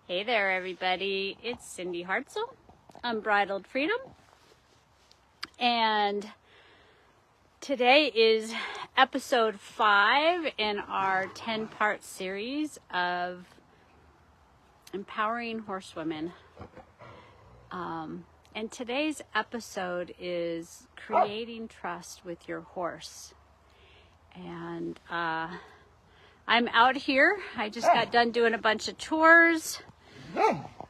Hey there, everybody. It's Cindy Hartzell, Unbridled Freedom. And today is episode 5 in our 10-part series of empowering horsewomen. And today's episode is creating trust with your horse. And I'm out here. I just got done doing a bunch of chores.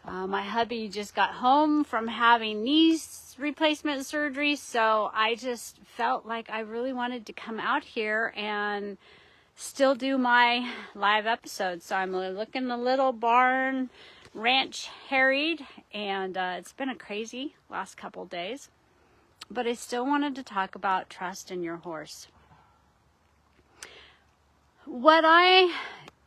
My hubby just got home from having knee replacement surgery, so I just felt like I really wanted to come out here and still do my live episodes. So I'm looking a little barn ranch harried, and it's been a crazy last couple days, but I still wanted to talk about trust in your horse. What I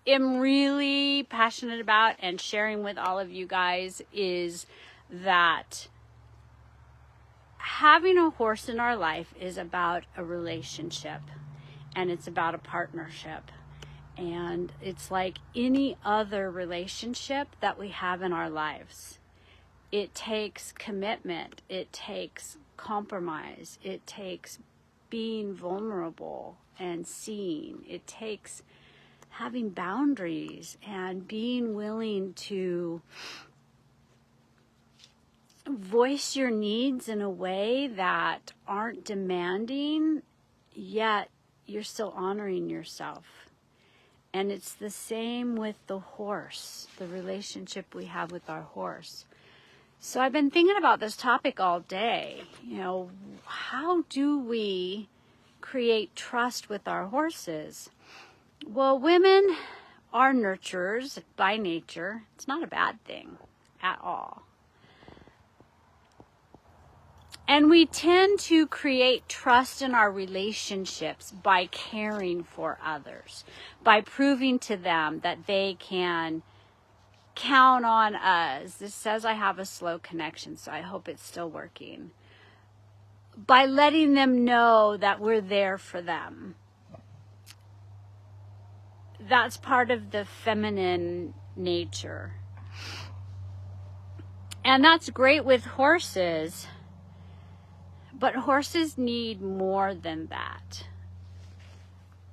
am really passionate about and sharing with all of you guys is that having a horse in our life is about a relationship, and it's about a partnership. And it's like any other relationship that we have in our lives. It takes commitment. It takes compromise. It takes being vulnerable and seeing. It takes having boundaries and being willing to voice your needs in a way that aren't demanding, yet you're still honoring yourself. And it's the same with the horse, the relationship we have with our horse. So I've been thinking about this topic all day. How do we create trust with our horses? Well, women are nurturers by nature. It's not a bad thing at all. And we tend to create trust in our relationships by caring for others, by proving to them that they can count on us. This says I have a slow connection, so I hope it's still working. By letting them know that we're there for them. That's part of the feminine nature. And that's great with horses. But horses need more than that.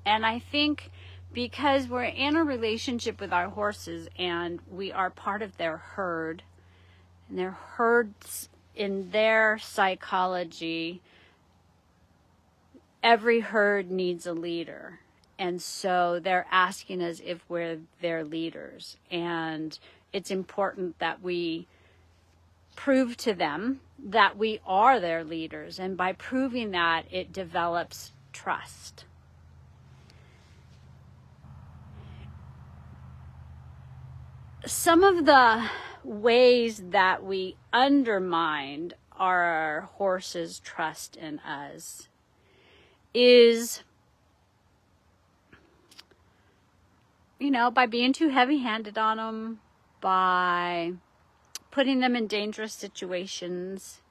And I think because we're in a relationship with our horses and we are part of their herd, and their herds in their psychology, every herd needs a leader. And so they're asking us if we're their leaders. And it's important that we prove to them that we are their leaders. And by proving that, it develops trust. Some of the ways that we undermine our horse's trust in us is, by being too heavy-handed on them, by putting them in dangerous situations.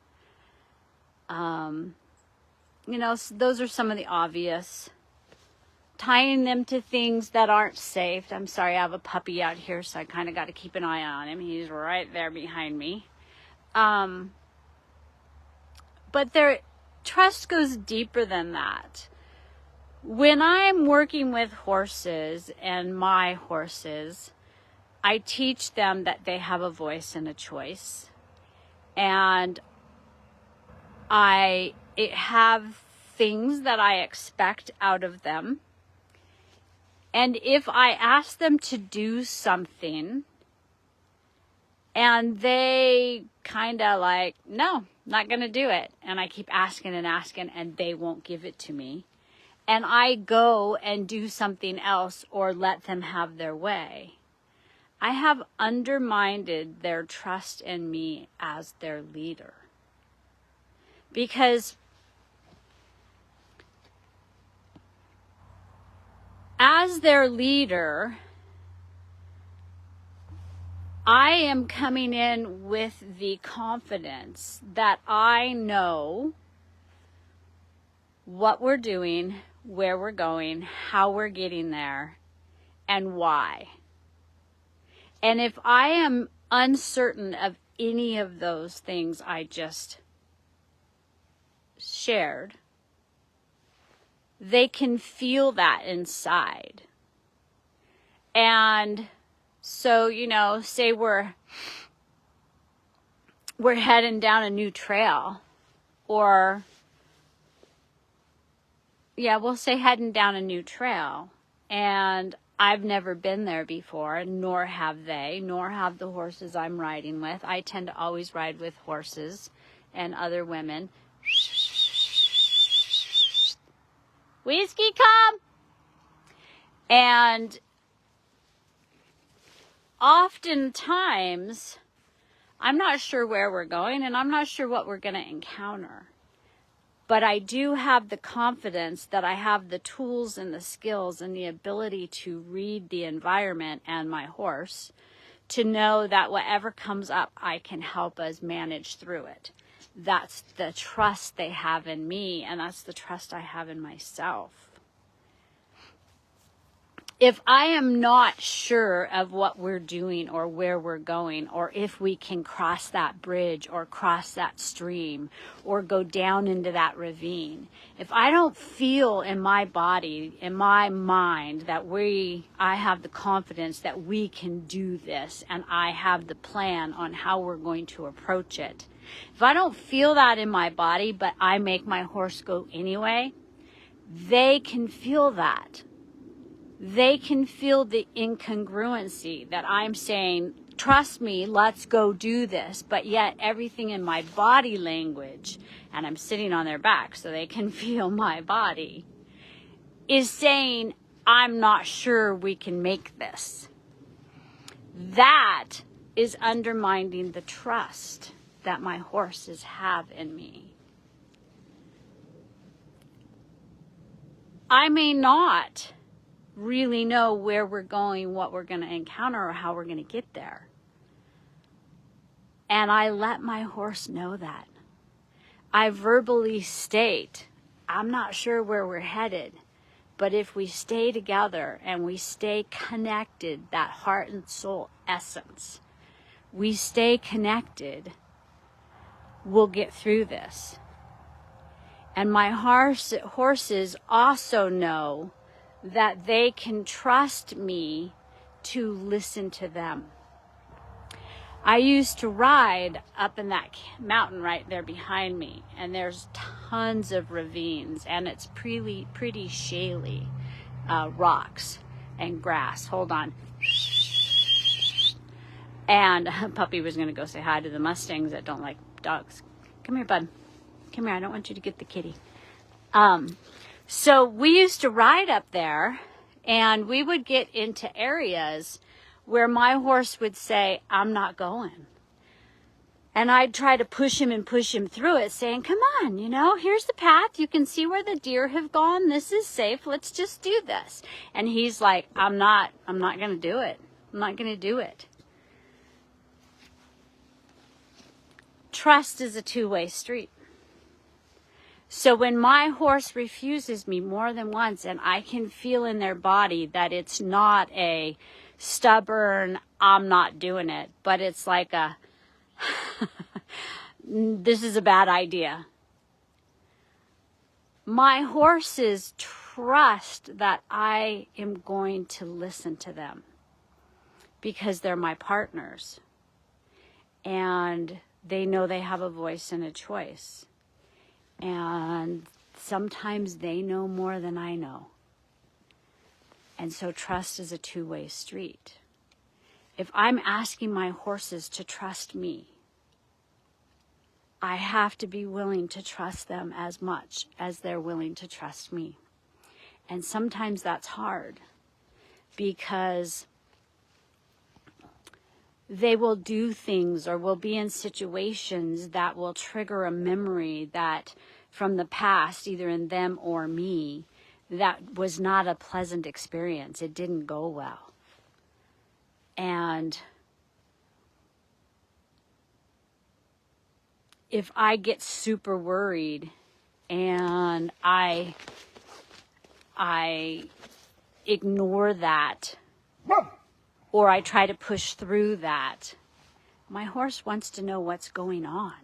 Those are some of the obvious. Tying them to things that aren't safe. I'm sorry, I have a puppy out here, so I kind of got to keep an eye on him. He's right there behind me. But their trust goes deeper than that. When I'm working with horses and my horses, I teach them that they have a voice and a choice. And I have things that I expect out of them. And if I ask them to do something and they kind of like, no, not going to do it. And I keep asking and they won't give it to me. And I go and do something else or let them have their way. I have undermined their trust in me as their leader. Because as their leader, I am coming in with the confidence that I know what we're doing, where we're going, how we're getting there, and why. And if I am uncertain of any of those things I just shared, they can feel that inside. And so, you know, say we're heading down a new trail, or we'll say heading down a new trail, and I've never been there before, nor have they, nor have the horses I'm riding with. I tend to always ride with horses and other women. Whiskey, come! And oftentimes, I'm not sure where we're going, and I'm not sure what we're going to encounter. But I do have the confidence that I have the tools and the skills and the ability to read the environment and my horse to know that whatever comes up, I can help us manage through it. That's the trust they have in me, and that's the trust I have in myself. If I am not sure of what we're doing or where we're going, or if we can cross that bridge or cross that stream or go down into that ravine, if I don't feel in my body, in my mind, that I have the confidence that we can do this, and I have the plan on how we're going to approach it, if I don't feel that in my body, but I make my horse go anyway, they can feel that. They can feel the incongruency that I'm saying, trust me, let's go do this. But yet everything in my body language, and I'm sitting on their back so they can feel my body, is saying, I'm not sure we can make this. That is undermining the trust that my horses have in me. I may not really know where we're going, what we're going to encounter, or how we're going to get there. And I let my horse know that. I verbally state, I'm not sure where we're headed, but if we stay together and we stay connected, that heart and soul essence, we stay connected, we'll get through this. And my horses also know that they can trust me to listen to them. I used to ride up in that mountain right there behind me, and there's tons of ravines, and it's pretty shaly rocks and grass. Hold on. And Puppy was going to go say hi to the Mustangs that don't like dogs. Come here, bud. Come here. I don't want you to get the kitty. So we used to ride up there, and we would get into areas where my horse would say, I'm not going. And I'd try to push him through it, saying, come on, here's the path. You can see where the deer have gone. This is safe. Let's just do this. And he's like, I'm not going to do it. I'm not going to do it. Trust is a two-way street. So when my horse refuses me more than once, and I can feel in their body that it's not a stubborn, I'm not doing it, but it's like a, this is a bad idea. My horses trust that I am going to listen to them because they're my partners. And they know they have a voice and a choice. And sometimes they know more than I know. And so trust is a two-way street. If I'm asking my horses to trust me, I have to be willing to trust them as much as they're willing to trust me. And sometimes that's hard because they will do things or will be in situations that will trigger a memory that from the past, either in them or me, that was not a pleasant experience. It didn't go well. And if I get super worried and I ignore that, or I try to push through that, My horse wants to know what's going on.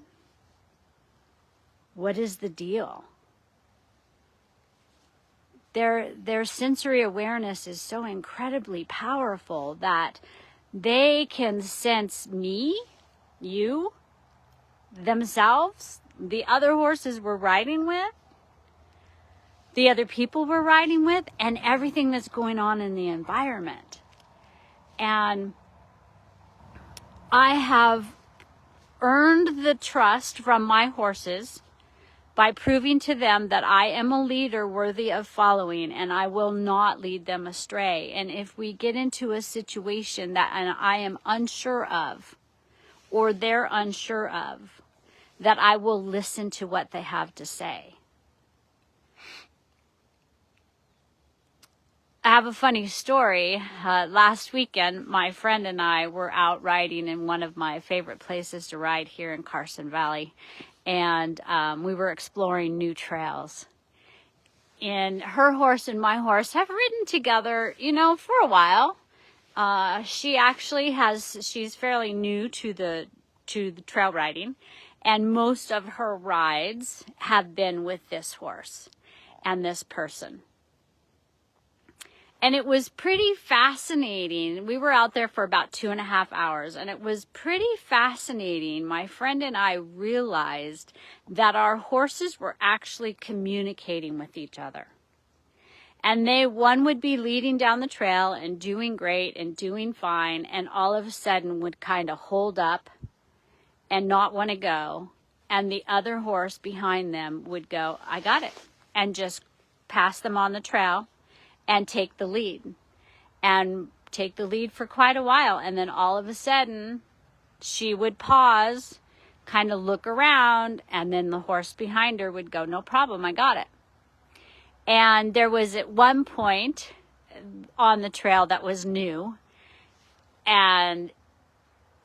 What is the deal? Their sensory awareness is so incredibly powerful that they can sense me, you, themselves, the other horses we're riding with, the other people we're riding with, and everything that's going on in the environment. And I have earned the trust from my horses by proving to them that I am a leader worthy of following, and I will not lead them astray. And if we get into a situation that I am unsure of, or they're unsure of, that I will listen to what they have to say. I have a funny story. Last weekend, my friend and I were out riding in one of my favorite places to ride here in Carson Valley. And we were exploring new trails. And her horse and my horse have ridden together, for a while. She's fairly new to the trail riding. And most of her rides have been with this horse and this person. And it was pretty fascinating. We were out there for about 2.5 hours, and it was pretty fascinating. My friend and I realized that our horses were actually communicating with each other. And one would be leading down the trail and doing great and doing fine, and all of a sudden would kind of hold up and not want to go. And the other horse behind them would go, I got it, and just pass them on the trail. And take the lead for quite a while. And then all of a sudden, she would pause, kind of look around, and then the horse behind her would go, no problem, I got it. And there was at one point on the trail that was new, and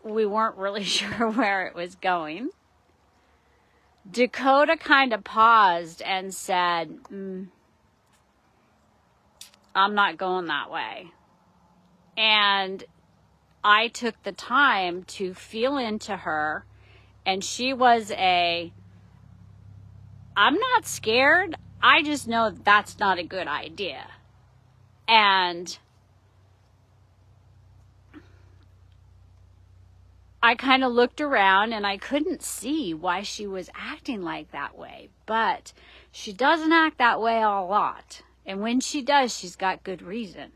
we weren't really sure where it was going. Dakota kind of paused and said, I'm not going that way. And I took the time to feel into her, and she was I'm not scared. I just know that's not a good idea. And I kind of looked around and I couldn't see why she was acting like that way, but she doesn't act that way a lot. And when she does, she's got good reason.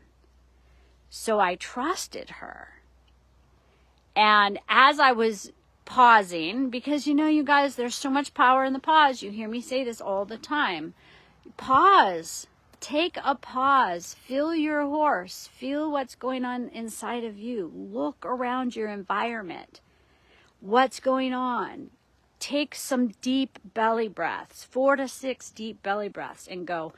So I trusted her. And as I was pausing, because you guys, there's so much power in the pause. You hear me say this all the time. Pause. Take a pause. Feel your horse. Feel what's going on inside of you. Look around your environment. What's going on? Take some deep belly breaths, 4 to 6 deep belly breaths, and go,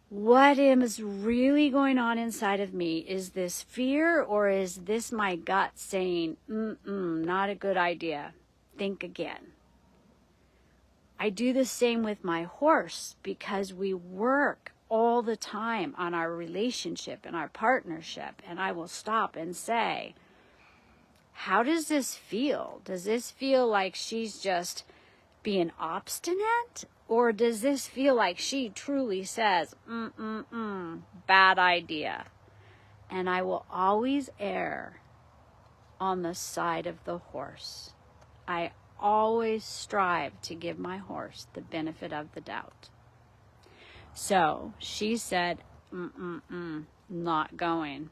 what is really going on inside of me? Is this fear, or is this my gut saying, not a good idea? Think again. I do the same with my horse because we work all the time on our relationship and our partnership. And I will stop and say, how does this feel? Does this feel like she's just being obstinate? Or does this feel like she truly says, bad idea? And I will always err on the side of the horse. I always strive to give my horse the benefit of the doubt. So she said, not going.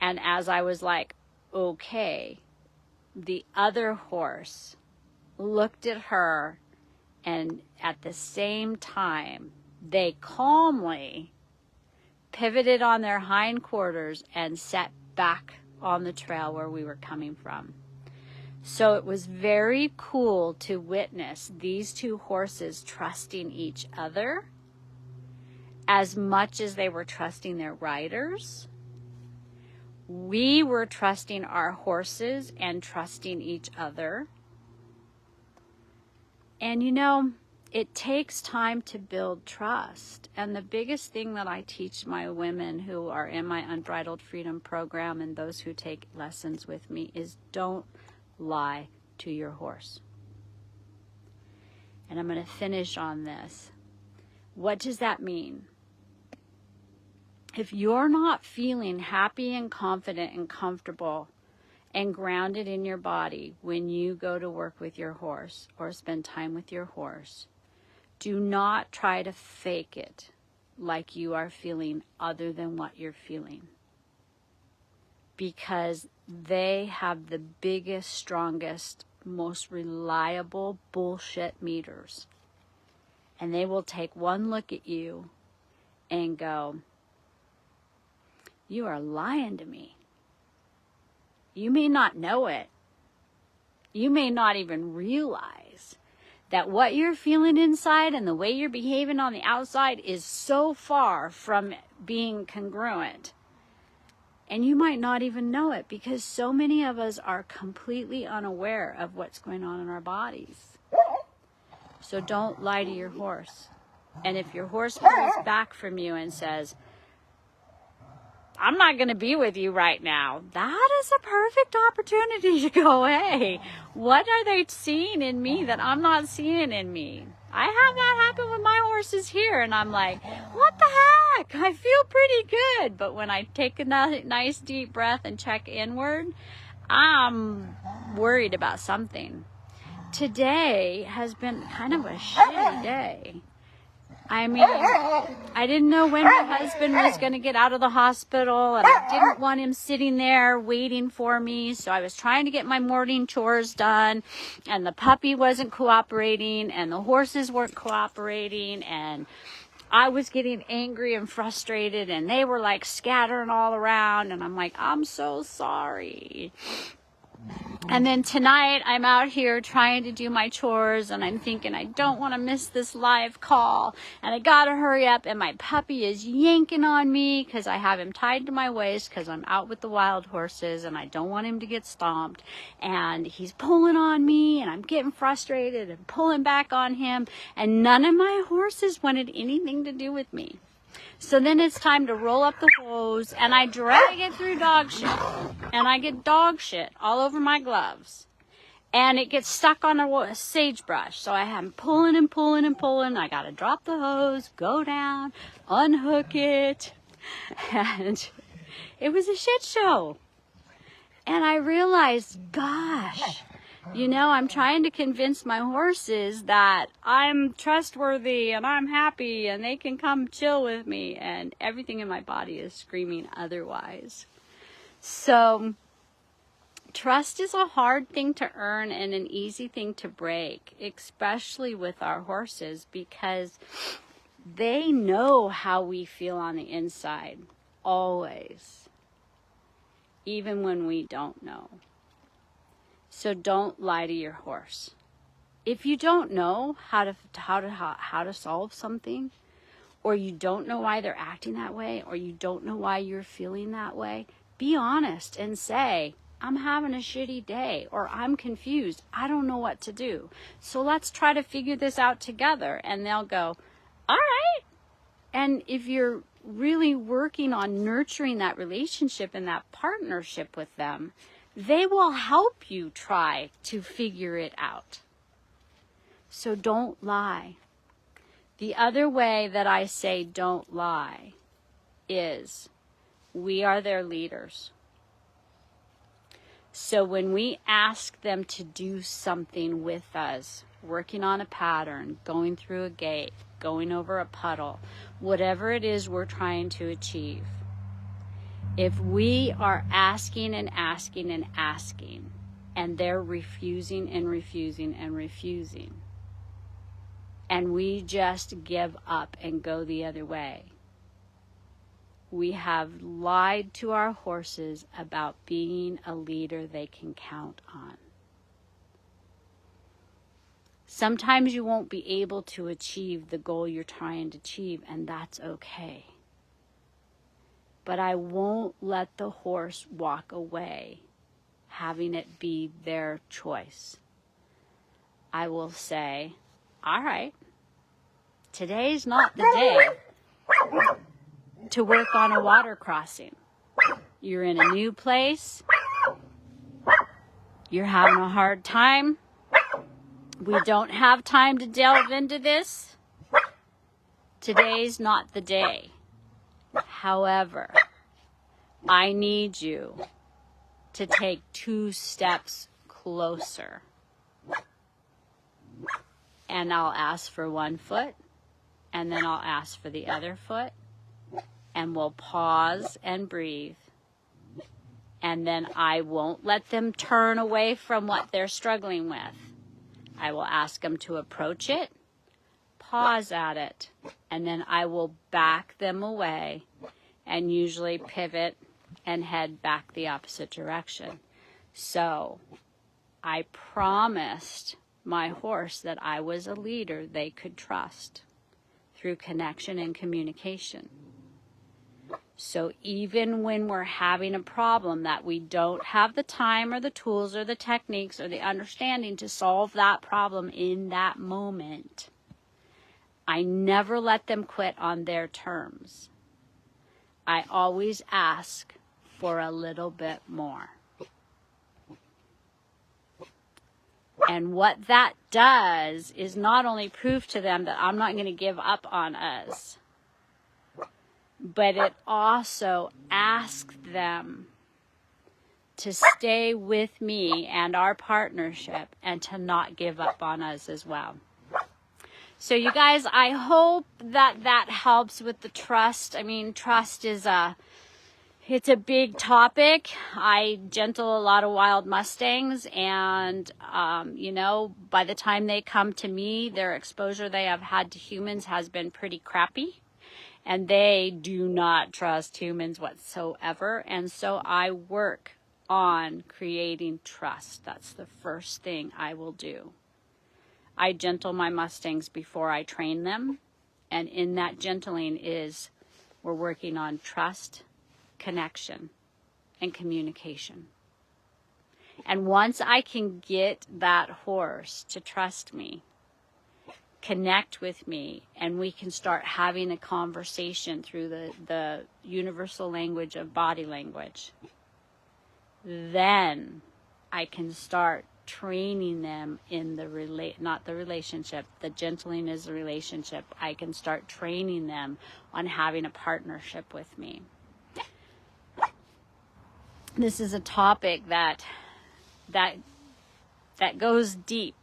And as I was like, okay, the other horse looked at her, and at the same time, they calmly pivoted on their hindquarters and sat back on the trail where we were coming from. So it was very cool to witness these two horses trusting each other as much as they were trusting their riders. We were trusting our horses and trusting each other. And it takes time to build trust. And the biggest thing that I teach my women who are in my Unbridled Freedom program and those who take lessons with me is don't lie to your horse. And I'm going to finish on this. What does that mean? If you're not feeling happy and confident and comfortable and grounded in your body when you go to work with your horse or spend time with your horse, do not try to fake it like you are feeling other than what you're feeling. Because they have the biggest, strongest, most reliable bullshit meters. And they will take one look at you and go, you are lying to me. You may not know it. You may not even realize that what you're feeling inside and the way you're behaving on the outside is so far from being congruent. And you might not even know it because so many of us are completely unaware of what's going on in our bodies. So don't lie to your horse. And if your horse pulls back from you and says, I'm not going to be with you right now, that is a perfect opportunity to go, hey, what are they seeing in me that I'm not seeing in me? I have that happen with my horses here, and I'm like, what the heck? I feel pretty good. But when I take a nice deep breath and check inward, I'm worried about something. Today has been kind of a shitty day. I mean, I didn't know when my husband was going to get out of the hospital, and I didn't want him sitting there waiting for me, so I was trying to get my morning chores done, and the puppy wasn't cooperating, and the horses weren't cooperating, and I was getting angry and frustrated, and they were like scattering all around, and I'm like, I'm so sorry. And then tonight I'm out here trying to do my chores, and I'm thinking I don't want to miss this live call, and I gotta hurry up, and my puppy is yanking on me because I have him tied to my waist because I'm out with the wild horses and I don't want him to get stomped, and he's pulling on me and I'm getting frustrated and pulling back on him, and none of my horses wanted anything to do with me. So then it's time to roll up the hose, and I drag it through dog shit, and I get dog shit all over my gloves, and it gets stuck on a sagebrush. So I am pulling and pulling and pulling. I got to drop the hose, go down, unhook it, and it was a shit show. And I realized, gosh, you know, I'm trying to convince my horses that I'm trustworthy and I'm happy and they can come chill with me, and everything in my body is screaming otherwise. So trust is a hard thing to earn and an easy thing to break, especially with our horses, because they know how we feel on the inside, always, even when we don't know. So don't lie to your horse. If you don't know how to solve something, or you don't know why they're acting that way, or you don't know why you're feeling that way, be honest and say, I'm having a shitty day, or I'm confused. I don't know what to do. So let's try to figure this out together. And they'll go, all right. And if you're really working on nurturing that relationship and that partnership with them, they will help you try to figure it out. So don't lie. The other way that I say don't lie is we are their leaders. So when we ask them to do something with us, working on a pattern, going through a gate, going over a puddle, whatever it is we're trying to achieve, if we are asking and asking and asking, and they're refusing and refusing and refusing, and we just give up and go the other way, we have lied to our horses about being a leader they can count on. Sometimes you won't be able to achieve the goal you're trying to achieve, and that's okay. But I won't let the horse walk away having it be their choice. I will say, all right, today's not the day to work on a water crossing. You're in a new place. You're having a hard time. We don't have time to delve into this. Today's not the day. However, I need you to take 2 steps closer. And I'll ask for 1 foot, and then I'll ask for the other foot, and we'll pause and breathe. And then I won't let them turn away from what they're struggling with. I will ask them to approach it, pause at it, and then I will back them away and usually pivot and head back the opposite direction. So I promised my horse that I was a leader they could trust through connection and communication. So even when we're having a problem that we don't have the time or the tools or the techniques or the understanding to solve that problem in that moment, I never let them quit on their terms. I always ask for a little bit more. And what that does is not only prove to them that I'm not going to give up on us, but it also asks them to stay with me and our partnership and to not give up on us as well. So you guys, I hope that that helps with the trust. I mean, trust is it's a big topic. I gentle a lot of wild Mustangs, and you know, by the time they come to me, their exposure they have had to humans has been pretty crappy. And they do not trust humans whatsoever. And so I work on creating trust. That's the first thing I will do. I gentle my Mustangs before I train them. And in that gentling is we're working on trust, connection, and communication. And once I can get that horse to trust me, connect with me, and we can start having a conversation through the universal language of body language, then I can start training them in not the relationship. The gentling is the relationship. I can start training them on having a partnership with me. This is a topic that goes deep.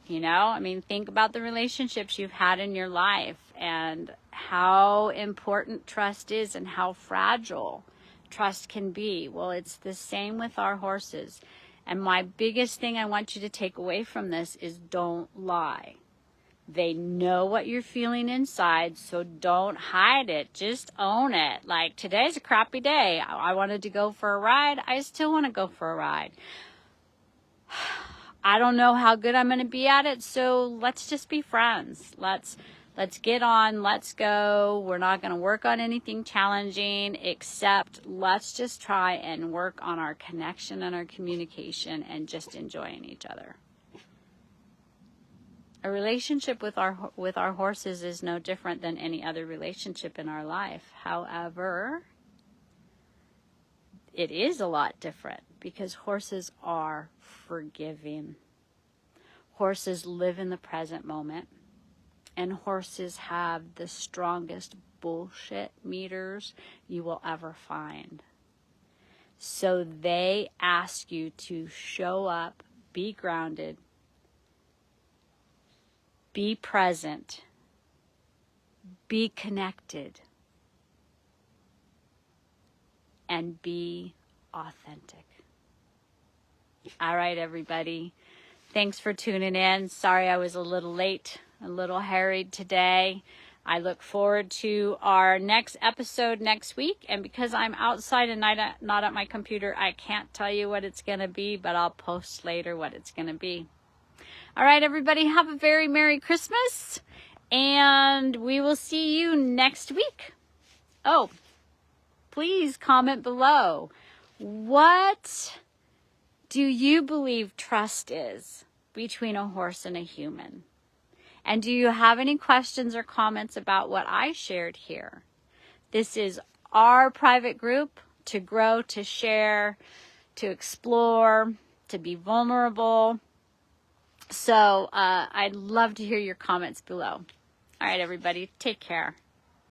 You know, I mean, think about the relationships you've had in your life and how important trust is and how fragile trust can be. Well, it's the same with our horses. And my biggest thing I want you to take away from this is don't lie. They know what you're feeling inside, so don't hide it. Just own it. Like, today's a crappy day. I wanted to go for a ride. I still want to go for a ride. I don't know how good I'm going to be at it, so let's just be friends. Let's get on, let's go. We're not going to work on anything challenging, except let's just try and work on our connection and our communication and just enjoying each other. A relationship with our horses is no different than any other relationship in our life. However, it is a lot different because horses are forgiving. Horses live in the present moment, and horses have the strongest bullshit meters you will ever find. So they ask you to show up, be grounded, be present, be connected, and be authentic. All right, everybody. Thanks for tuning in. Sorry I was a little late, a little harried today. I look forward to our next episode next week. And because I'm outside and not at my computer, I can't tell you what it's going to be, but I'll post later what it's going to be. All right, everybody, have a very Merry Christmas, and we will see you next week. Oh, please comment below. What do you believe trust is between a horse and a human? And do you have any questions or comments about what I shared here? This is our private group to grow, to share, to explore, to be vulnerable. So I'd love to hear your comments below. All right, everybody, take care.